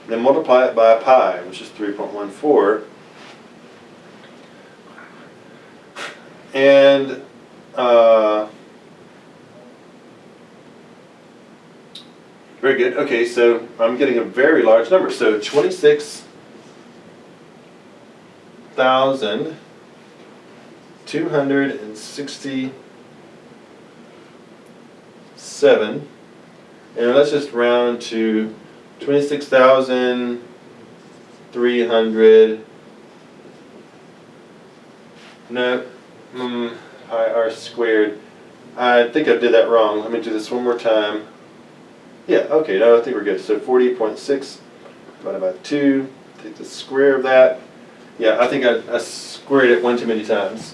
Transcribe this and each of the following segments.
then multiply it by pi, which is 3.14. And very good. Okay, so I'm getting a very large number. So 26,267. And let's just round to 26,300. No, pi r squared. I think I did that wrong. Let me do this one more time. Yeah, okay, no, I think we're good. So 48.6 divided by 2. Take the square of that. Yeah, I think I squared it one too many times.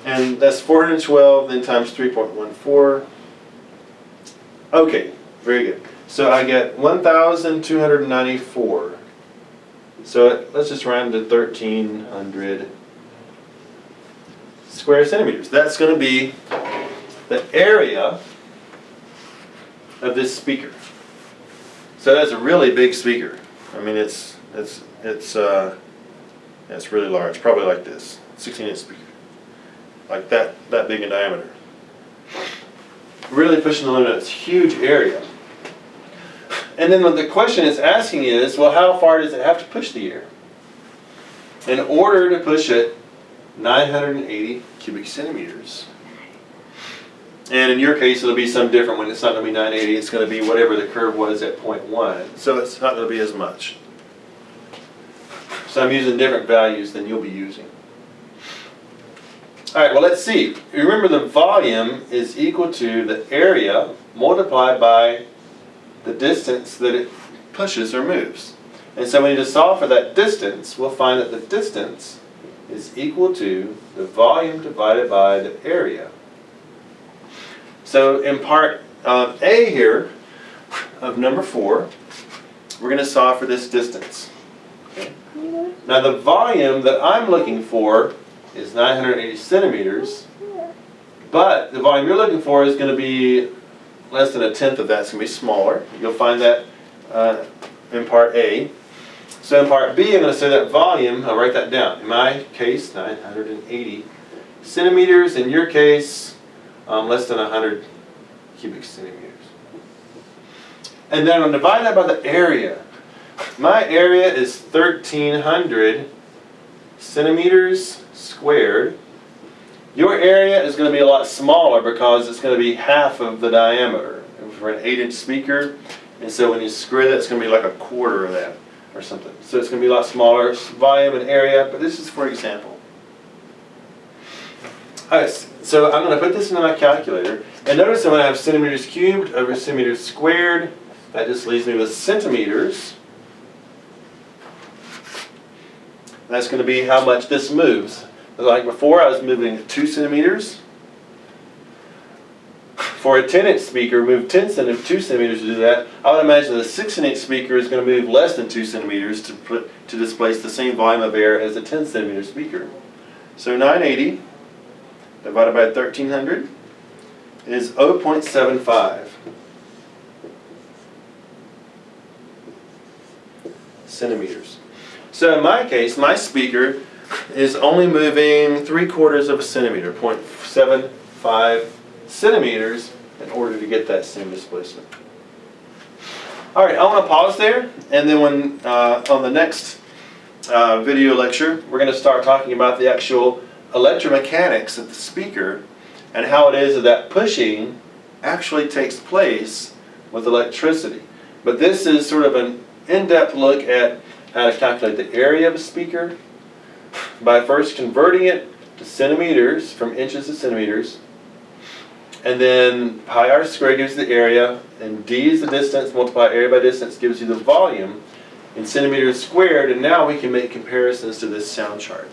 And that's 412 then times 3.14. Okay, very good. So I get 1,294. So let's just round to 1,300 square centimeters. That's going to be the area of this speaker. So that's a really big speaker. I mean, it's really large, probably like this, 16-inch speaker, like that big in diameter. Really pushing the limit. It's a huge area. And then what the question it's asking is, well, how far does it have to push the air? In order to push it 980 cubic centimeters. And in your case, it'll be some different one. It's not going to be 980. It's going to be whatever the curve was at 0.1. So it's not going to be as much. So I'm using different values than you'll be using. All right, well, let's see. Remember, the volume is equal to the area multiplied by the distance that it pushes or moves. And so we need to solve for that distance. We'll find that the distance is equal to the volume divided by the area. So in part A here of number 4, we're going to solve for this distance. Okay? Now the volume that I'm looking for is 980 centimeters, but the volume you're looking for is going to be less than a tenth of that. It's going to be smaller. You'll find that in part A. So in part B, I'm going to say that volume, I'll write that down. In my case, 980 centimeters. In your case, less than 100 cubic centimeters. And then I'm going to divide that by the area. My area is 1,300 centimeters squared. Your area is going to be a lot smaller because it's going to be half of the diameter for an 8-inch speaker. And so when you square that, it's going to be like a quarter of that or something. So it's going to be a lot smaller volume and area, but this is for example. Alright, so I'm going to put this into my calculator. And notice that when I have centimeters cubed over centimeters squared, that just leaves me with centimeters. That's going to be how much this moves. Like before, I was moving 2 centimeters. For a 10-inch speaker, move 2 centimeters to do that. I would imagine the 16-inch speaker is going to move less than 2 centimeters to displace the same volume of air as a 10-centimeter speaker. So 980 divided by 1,300 is 0.75 centimeters. So in my case, my speaker is only moving 3/4 of a centimeter, 0.75 centimeters, in order to get that same displacement. All right, I want to pause there, and then when on the next video lecture, we're going to start talking about the actual electromechanics of the speaker and how it is that pushing actually takes place with electricity. But this is sort of an in-depth look at how to calculate the area of a speaker by first converting it to centimeters from inches to centimeters, and then pi r squared gives you the area, and d is the distance, multiply area by distance gives you the volume in centimeters squared, and now we can make comparisons to this sound chart.